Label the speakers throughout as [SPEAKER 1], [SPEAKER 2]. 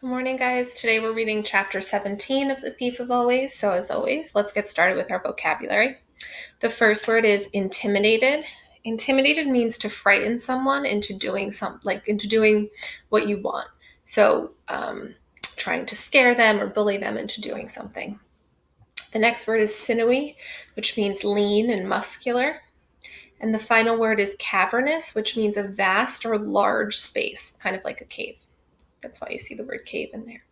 [SPEAKER 1] Good morning, guys. Today we're reading chapter 17 of The Thief of Always. So, as always, let's get started with our vocabulary. The first word is intimidated. Intimidated means to frighten someone into doing what you want. So, trying to scare them or bully them into doing something. The next word is sinewy, which means lean and muscular. And the final word is cavernous, which means a vast or large space, kind of like a cave. That's why you see the word cave in there.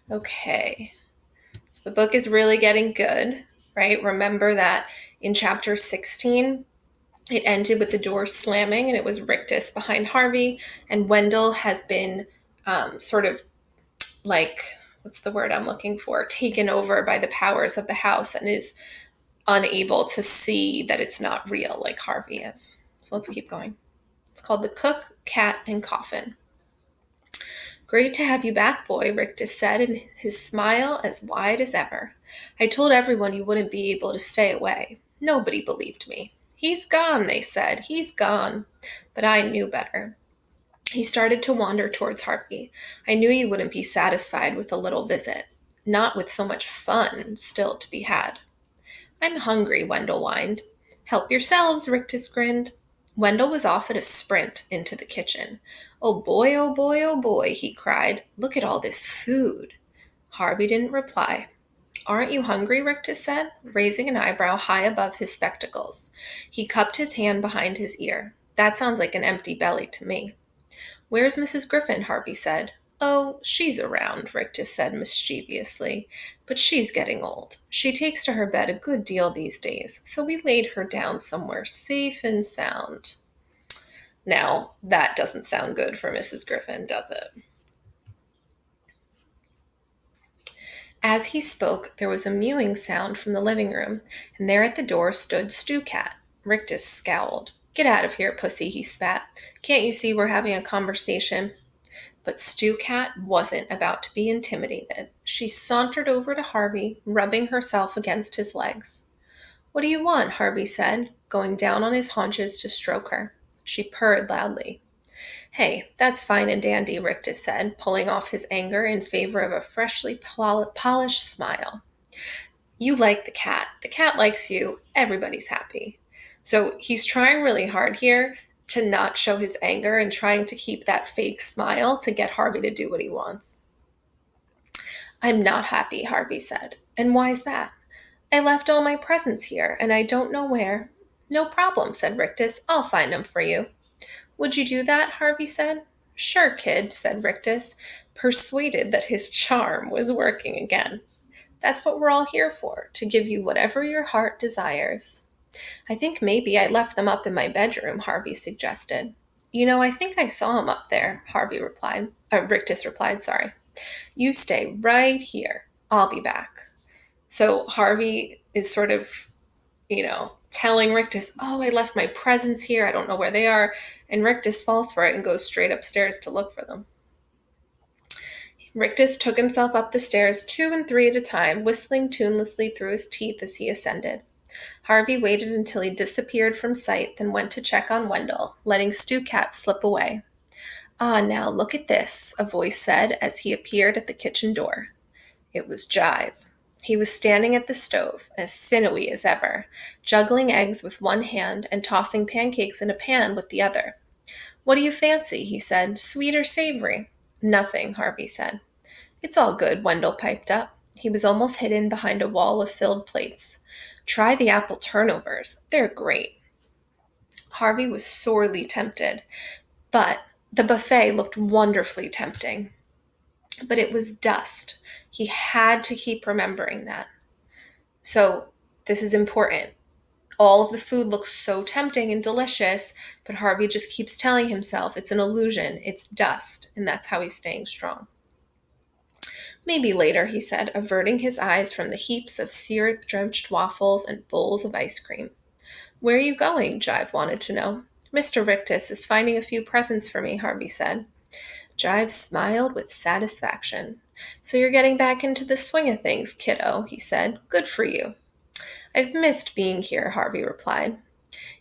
[SPEAKER 1] Okay, so the book is really getting good, right? Remember that in chapter 16, it ended with the door slamming and it was Rictus behind Harvey, and Wendell has been sort of like, what's the word I'm looking for? Taken over by the powers of the house and is unable to see that it's not real like Harvey is. So let's keep going. It's called The Cook, Cat, and Coffin. Great to have you back, boy, Rictus said, and his smile as wide as ever. I told everyone you wouldn't be able to stay away. Nobody believed me. He's gone, they said. He's gone. But I knew better. He started to wander towards Harvey. I knew you wouldn't be satisfied with a little visit. Not with so much fun still to be had. I'm hungry, Wendell whined. Help yourselves, Rictus grinned. Wendell was off at a sprint into the kitchen. Oh boy, oh boy, oh boy, he cried. Look at all this food. Harvey didn't reply. Aren't you hungry? Rictus said, raising an eyebrow high above his spectacles. He cupped his hand behind his ear. That sounds like an empty belly to me. Where's Mrs. Griffin? Harvey said. Oh, she's around, Rictus said mischievously, but she's getting old. She takes to her bed a good deal these days, so we laid her down somewhere safe and sound. Now, that doesn't sound good for Mrs. Griffin, does it? As he spoke, there was a mewing sound from the living room, and there at the door stood Stew Cat. Rictus scowled. Get out of here, pussy, he spat. Can't you see we're having a conversation? But Stew Cat wasn't about to be intimidated. She sauntered over to Harvey, rubbing herself against his legs. What do you want? Harvey said, going down on his haunches to stroke her. She purred loudly. Hey, that's fine and dandy, Rictus said, pulling off his anger in favor of a freshly polished smile. You like the cat. The cat likes you. Everybody's happy. So he's trying really hard here to not show his anger and trying to keep that fake smile to get Harvey to do what he wants. I'm not happy, Harvey said. And why's that? I left all my presents here, and I don't know where. No problem, said Rictus. I'll find them for you. Would you do that? Harvey said. Sure, kid, said Rictus, persuaded that his charm was working again. That's what we're all here for, to give you whatever your heart desires. I think maybe I left them up in my bedroom, Harvey suggested. You know, I think I saw him up there, Rictus replied, sorry. You stay right here. I'll be back. So Harvey is sort of, telling Rictus, oh, I left my presents here. I don't know where they are. And Rictus falls for it and goes straight upstairs to look for them. Rictus took himself up the stairs 2 and 3 at a time, whistling tunelessly through his teeth as he ascended. Harvey waited until he disappeared from sight, then went to check on Wendell, letting Stew Cat slip away. Ah, now look at this, a voice said as he appeared at the kitchen door. It was Jive. He was standing at the stove, as sinewy as ever, juggling eggs with one hand and tossing pancakes in a pan with the other. What do you fancy? He said. Sweet or savory? Nothing, Harvey said. It's all good, Wendell piped up. He was almost hidden behind a wall of filled plates. Try the apple turnovers. They're great. Harvey was sorely tempted, but the buffet looked wonderfully tempting. But it was dust. He had to keep remembering that. So this is important. All of the food looks so tempting and delicious, but Harvey just keeps telling himself it's an illusion, it's dust, and that's how he's staying strong. Maybe later, he said, averting his eyes from the heaps of syrup-drenched waffles and bowls of ice cream. Where are you going? Jive wanted to know. Mr. Rictus is finding a few presents for me, Harvey said. Jive smiled with satisfaction. So you're getting back into the swing of things, kiddo, he said. Good for you. I've missed being here, Harvey replied.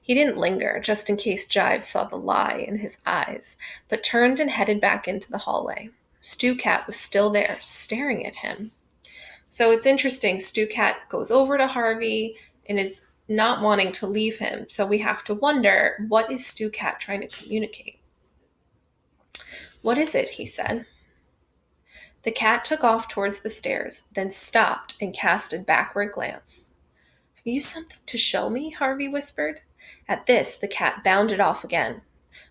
[SPEAKER 1] He didn't linger, just in case Jive saw the lie in his eyes, but turned and headed back into the hallway. Stu Cat was still there, staring at him. So it's interesting. Stu Cat goes over to Harvey and is not wanting to leave him. So we have to wonder, what is Stu Cat trying to communicate? What is it? He said. The cat took off towards the stairs, then stopped and cast a backward glance. Have you something to show me? Harvey whispered. At this, the cat bounded off again.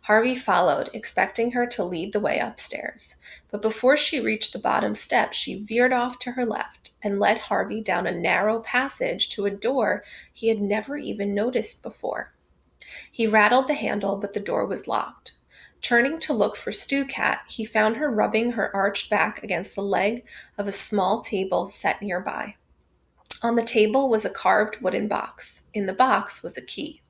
[SPEAKER 1] Harvey followed, expecting her to lead the way upstairs. But before she reached the bottom step, she veered off to her left and led Harvey down a narrow passage to a door he had never even noticed before. He rattled the handle, but the door was locked. Turning to look for Stu Cat, he found her rubbing her arched back against the leg of a small table set nearby. On the table was a carved wooden box. In the box was a key.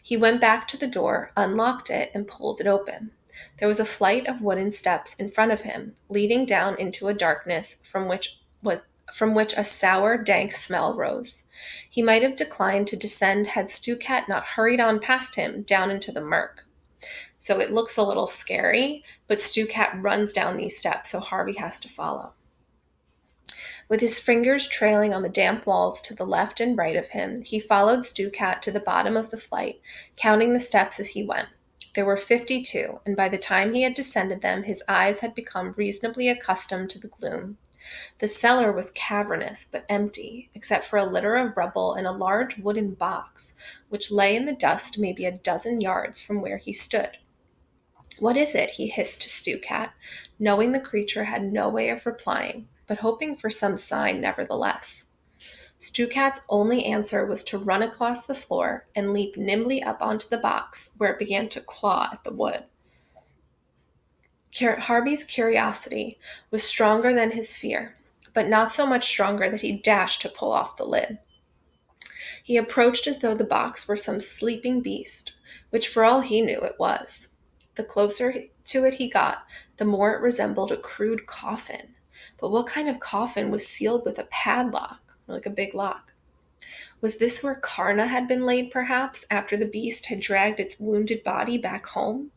[SPEAKER 1] He went back to the door, unlocked it, and pulled it open. There was a flight of wooden steps in front of him, leading down into a darkness from which a sour, dank smell rose. He might have declined to descend had Stu Cat not hurried on past him down into the murk. So it looks a little scary, but Stu Cat runs down these steps, so Harvey has to follow. With his fingers trailing on the damp walls to the left and right of him, he followed Stu Cat to the bottom of the flight, counting the steps as he went. There were 52, and by the time he had descended them, his eyes had become reasonably accustomed to the gloom. The cellar was cavernous but empty, except for a litter of rubble and a large wooden box, which lay in the dust maybe a dozen yards from where he stood. What is it? He hissed to Stu Cat, knowing the creature had no way of replying, but hoping for some sign nevertheless. Stu Cat's only answer was to run across the floor and leap nimbly up onto the box, where it began to claw at the wood. Harvey's curiosity was stronger than his fear, but not so much stronger that he dashed to pull off the lid. He approached as though the box were some sleeping beast, which for all he knew it was. The closer to it he got, the more it resembled a crude coffin. But what kind of coffin was sealed with a padlock, like a big lock? Was this where Karna had been laid, perhaps, after the beast had dragged its wounded body back home?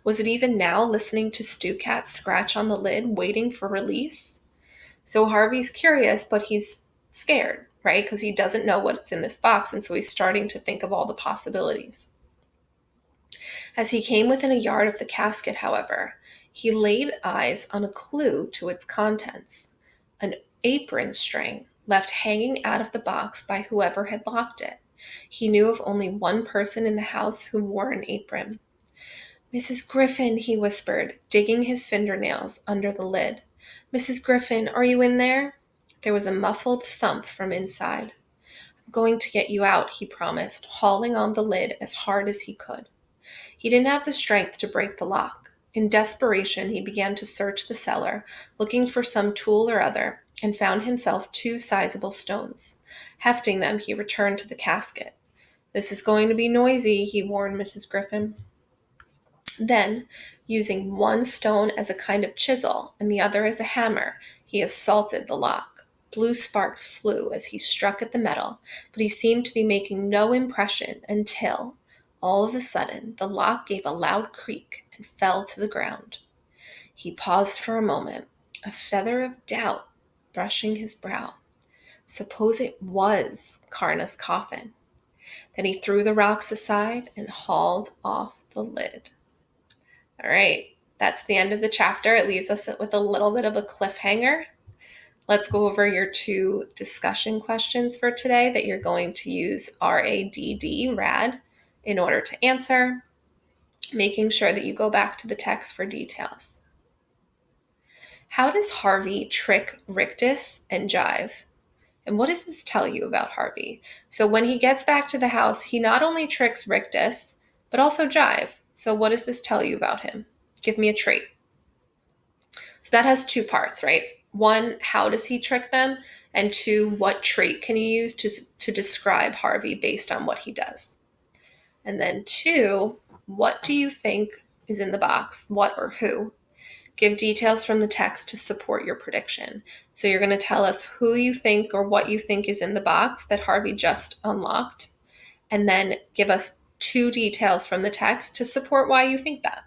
[SPEAKER 1] Was it even now listening to Stu Cat scratch on the lid, waiting for release? So Harvey's curious, but he's scared, right? Because he doesn't know what's in this box, and so he's starting to think of all the possibilities. As he came within a yard of the casket, however, he laid eyes on a clue to its contents, an apron string left hanging out of the box by whoever had locked it. He knew of only one person in the house who wore an apron. Mrs. Griffin, he whispered, digging his fingernails under the lid. Mrs. Griffin, are you in there? There was a muffled thump from inside. I'm going to get you out, he promised, hauling on the lid as hard as he could. He didn't have the strength to break the lock. In desperation, he began to search the cellar, looking for some tool or other, and found himself 2 sizable stones. Hefting them, he returned to the casket. This is going to be noisy, he warned Mrs. Griffin. Then, using one stone as a kind of chisel and the other as a hammer, he assaulted the lock. Blue sparks flew as he struck at the metal, but he seemed to be making no impression until, all of a sudden, the lock gave a loud creak and fell to the ground. He paused for a moment, a feather of doubt brushing his brow. Suppose it was Karna's coffin. Then he threw the rocks aside and hauled off the lid. All right, that's the end of the chapter. It leaves us with a little bit of a cliffhanger. Let's go over your 2 discussion questions for today that you're going to use RADD, in order to answer, making sure that you go back to the text for details. How does Harvey trick Rictus and Jive? And what does this tell you about Harvey? So when he gets back to the house, he not only tricks Rictus, but also Jive. So what does this tell you about him? Give me a trait. So that has 2 parts, right? 1, how does he trick them? And 2, what trait can you use to describe Harvey based on what he does? And then 2, what do you think is in the box? What or who? Give details from the text to support your prediction. So you're going to tell us who you think or what you think is in the box that Harvey just unlocked, and then give us 2 details from the text to support why you think that.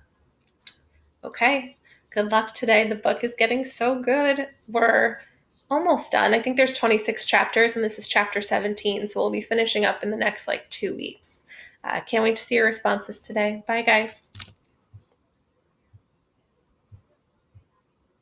[SPEAKER 1] Okay, Good luck today. The book is getting so good. We're almost done. I think there's 26 chapters, and this is chapter 17, so we'll be finishing up in the next 2 weeks. Can't wait to see your responses today. Bye, guys.